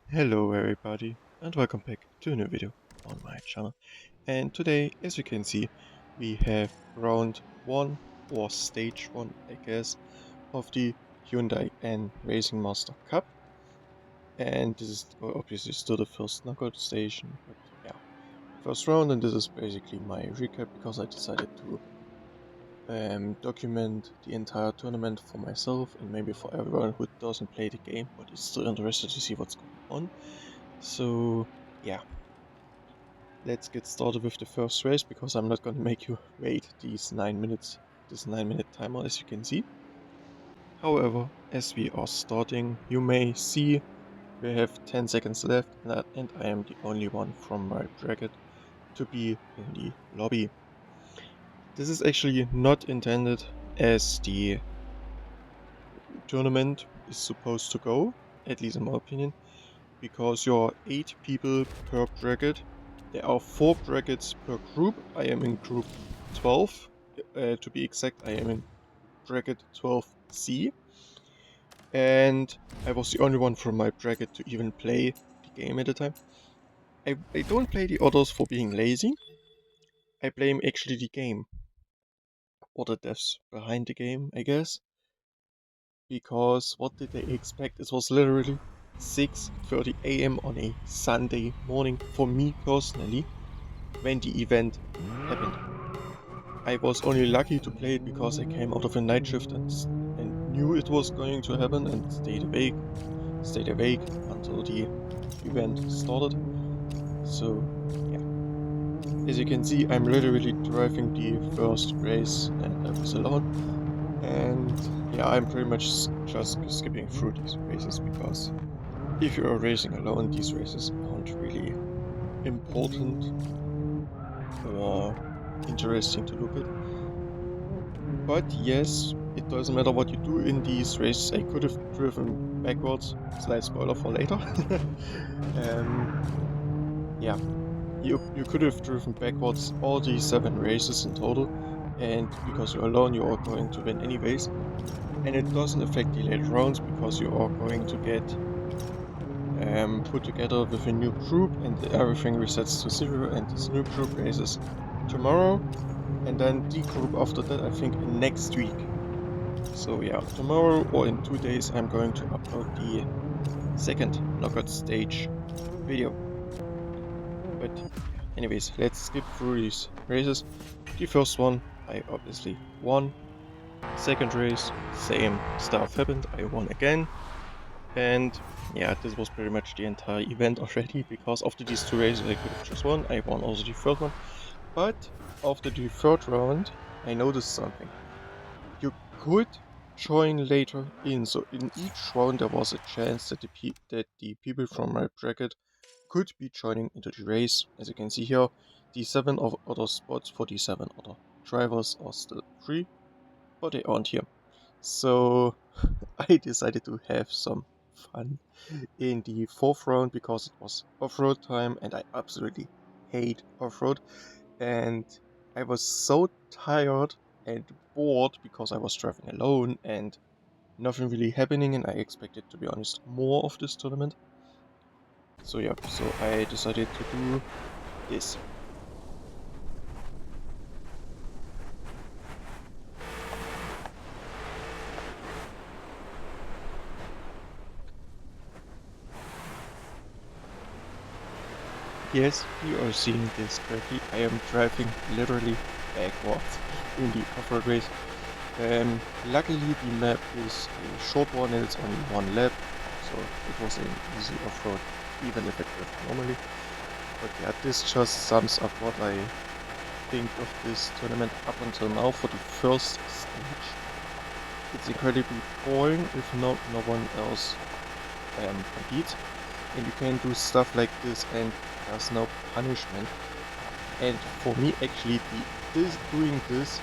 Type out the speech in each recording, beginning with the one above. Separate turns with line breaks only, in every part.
Hello everybody and welcome back to a new video on my channel. And today, as you can see, we have round 1 or stage 1 I guess of the Hyundai N Racing Master Cup. And this is obviously still the first knockout station, but yeah, first round, and this is basically my recap because I decided to document the entire tournament for myself and maybe for everyone who doesn't play the game but is still interested to see what's going on. So yeah, let's get started with the first race because I'm not gonna make you wait these 9 minutes, this 9 minute timer as you can see. However, as we are starting, you may see we have 10 seconds left and I am the only one from my bracket to be in the lobby. This is actually not intended as the tournament is supposed to go, at least in my opinion, because you're 8 people per bracket. There are 4 brackets per group. I am in group 12. To be exact, I am in bracket 12C. And I was the only one from my bracket to even play the game at the time. I don't play the others for being lazy. I blame actually the game. Or the devs behind the game, I guess. Because what did they expect? It was literally 6:30 a.m. on a Sunday morning for me personally when the event happened. I was only lucky to play it because I came out of a night shift and knew it was going to happen and stayed awake until the event started. So yeah, as you can see, I'm literally driving the first race and I was alone. And yeah, I'm pretty much just skipping through these races because if you are racing alone, these races aren't really important or interesting to look at. But yes, it doesn't matter what you do in these races. I could have driven backwards. Slight spoiler for later. um, yeah, you could have driven backwards all these 7 races in total, and because you're alone, you are going to win anyways. And it doesn't affect the later rounds because you are going to get put together with a new group, and everything resets to 0, and this new group races tomorrow, and then the group after that, I think next week. So yeah, tomorrow or in 2 days I'm going to upload the second knockout stage video. But yeah, anyways, let's skip through these races. The first one, I obviously won. Second race, same stuff happened, I won again. And yeah, this was pretty much the entire event already, because after these 2 races I could have just won. I won also the third one. But after the third round, I noticed something. You could join later in, so in each round there was a chance that the people from my bracket could be joining into the race. As you can see here, the 7 of other spots for the 7 other drivers are still free, but they aren't here. So I decided to have some fun in the fourth round because it was off-road time and I absolutely hate off-road. And I was so tired and bored because I was driving alone and nothing really happening, and I expected, to be honest, more of this tournament. So yeah, so I decided to do this. Yes, you are seeing this correctly. I am driving literally backwards in the off-road race. Luckily the map is a short one and it's only 1 lap, so it was an easy off-road, even if it were normally. But yeah, this just sums up what I think of this tournament up until now for the first stage. It's incredibly boring if no one else competes, and you can do stuff like this and there's no punishment. And for me actually doing this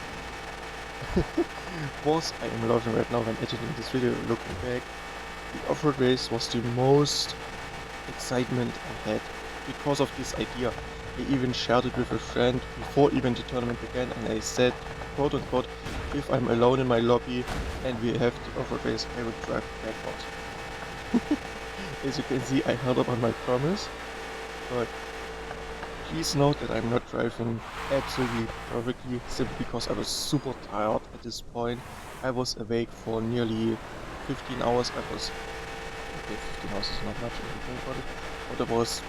was, I am laughing right now when editing this video looking back, the off-road race was the most excitement I had because of this idea. I even shared it with a friend before even the tournament began, and I said, quote unquote, if I'm alone in my lobby and we have the off-road race, I will drive backwards. As you can see, I held up on my promise, but please note that I'm not driving absolutely perfectly, simply because I was super tired at this point. I was awake for nearly 15 hours. Okay, 15 hours is not much if you think about it, but I was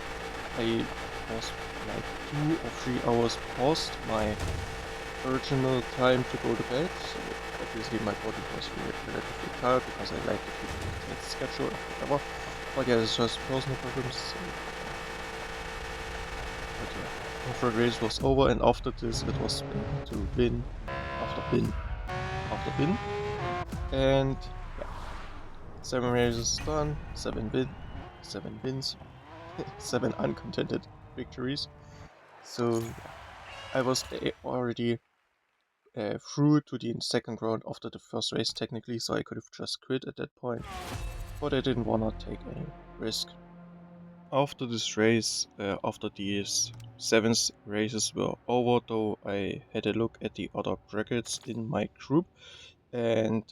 like 2 or 3 hours past my original time to go to bed, so obviously my body was relatively tired because I like to keep a test schedule or whatever. But yeah, it's just personal problems. So, but yeah, off-road race was over, and after this it was back to bin after bin after bin, and yeah, 7 races done, 7 wins, 7 uncontented victories. So yeah, I was already through to the second round after the first race technically, so I could have just quit at that point, but I didn't wanna take any risk. After this race, after these 7 races were over, though, I had a look at the other brackets in my group, and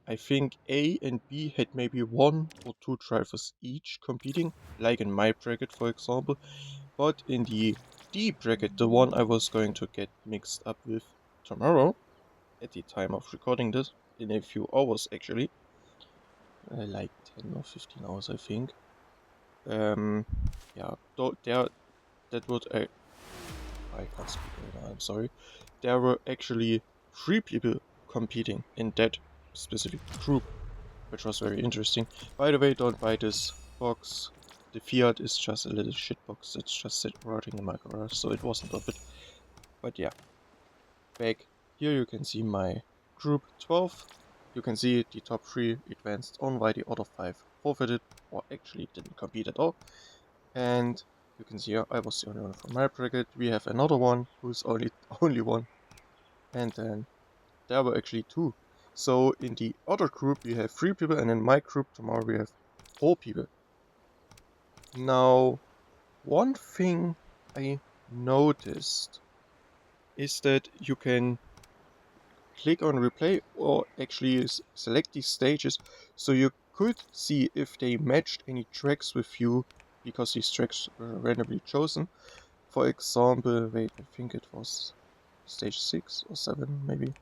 I think A and B had maybe 1 or 2 drivers each competing, like in my bracket for example, but in the D bracket, the one I was going to get mixed up with tomorrow, at the time of recording this, in a few hours actually, like 10 or 15 hours I think. Yeah, that would I can't speak right now, I'm sorry. There were actually 3 people competing in that specific group, which was very interesting. By the way, don't buy this box. The Fiat is just a little shit box. It's just rotting in my garage, so it wasn't worth it. But yeah, back here you can see my group 12. You can see the top 3 advanced on, while the other 5 forfeited, or actually didn't compete at all. And you can see I was the only one from my bracket. We have another one who's only one, and then there were actually 2. So in the other group we have 3 people, and in my group tomorrow we have 4 people. Now, one thing I noticed is that you can click on replay or actually select these stages, so you could see if they matched any tracks with you, because these tracks were randomly chosen. For example, wait, I think it was stage 6 or 7 maybe.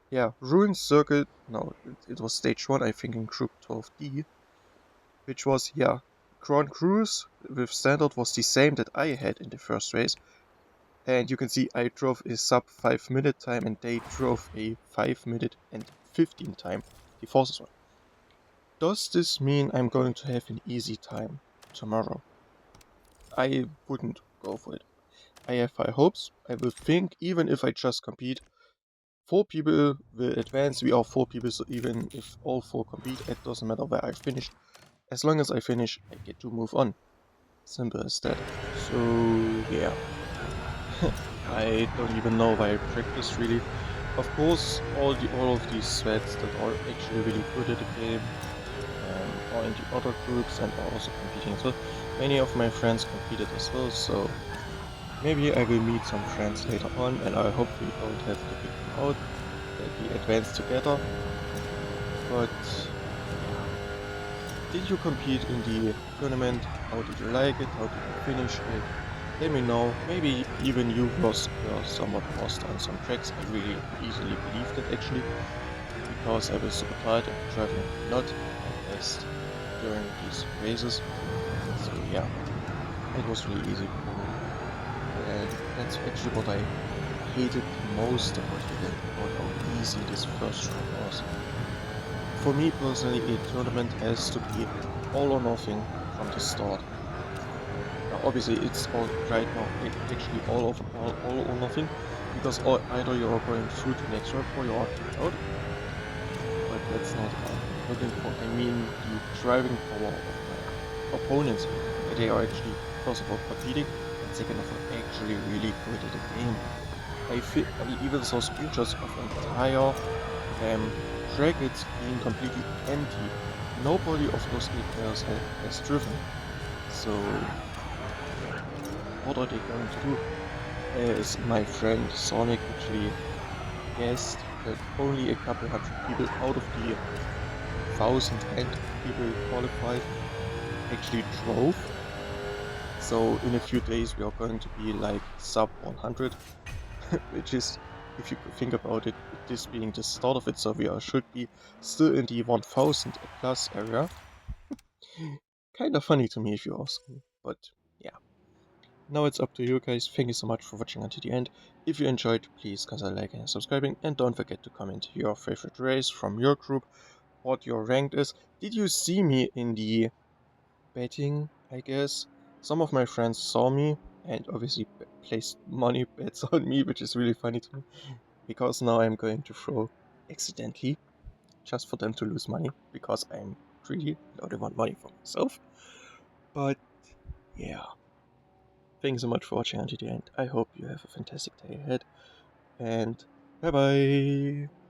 Yeah, Ruin Circuit, no, it was stage 1 I think in group 12D, which was, yeah, Grand Cruise with standard was the same that I had in the first race. And you can see I drove a sub 5-minute time and they drove a 5-minute and 15 time, the fastest one. Does this mean I'm going to have an easy time tomorrow? I wouldn't go for it. I have high hopes. I will think, even if I just compete, 4 people will advance. We are 4 people, so even if all 4 compete, it doesn't matter where I finish. As long as I finish, I get to move on. Simple as that. So yeah. I don't even know why I practice really. Of course, all of these sweats that are actually really good at the game are in the other groups and are also competing as well. Many of my friends competed as well, so maybe I will meet some friends later on, and I hope we don't have to pick them out, that we advance together. But yeah. Did you compete in the tournament? How did you like it? How did you finish it? Let me know. Maybe even you were somewhat lost on some tracks. I really easily believed it actually, because I was super tired and driving not my best during these races. So yeah, it was really easy for me. And that's actually what I hated most about it, about how easy this first round was. For me personally, a tournament has to be all or nothing from the start. Now, obviously, it's all right now actually all or nothing, because either you are going through to the next round or you are kicked out. But that's not what I'm looking for. I mean the driving power of my opponents. They are actually, first of all, competing, and second of all, actually really good at the game. I even saw screenshots of entire brackets being completely empty. Nobody of those 8 players has driven. So what are they going to do? As my friend Sonic actually guessed, that only a couple hundred people out of the 1,000 people qualified. actually drove. So in a few days we are going to be like sub 100, which is, if you could think about it, this being the start of it, so we should be still in the 1000 plus area. Kind of funny to me if you ask me, but yeah. Now it's up to you guys. Thank you so much for watching until the end. If you enjoyed, please consider liking and subscribing, and don't forget to comment your favorite race from your group, what your rank is. Did you see me in the betting, I guess? Some of my friends saw me and obviously placed money bets on me, which is really funny to me, because now I'm going to throw accidentally just for them to lose money, because I'm greedy and only want money for myself. But yeah. Thanks so much for watching until the end. I hope you have a fantastic day ahead, and bye bye!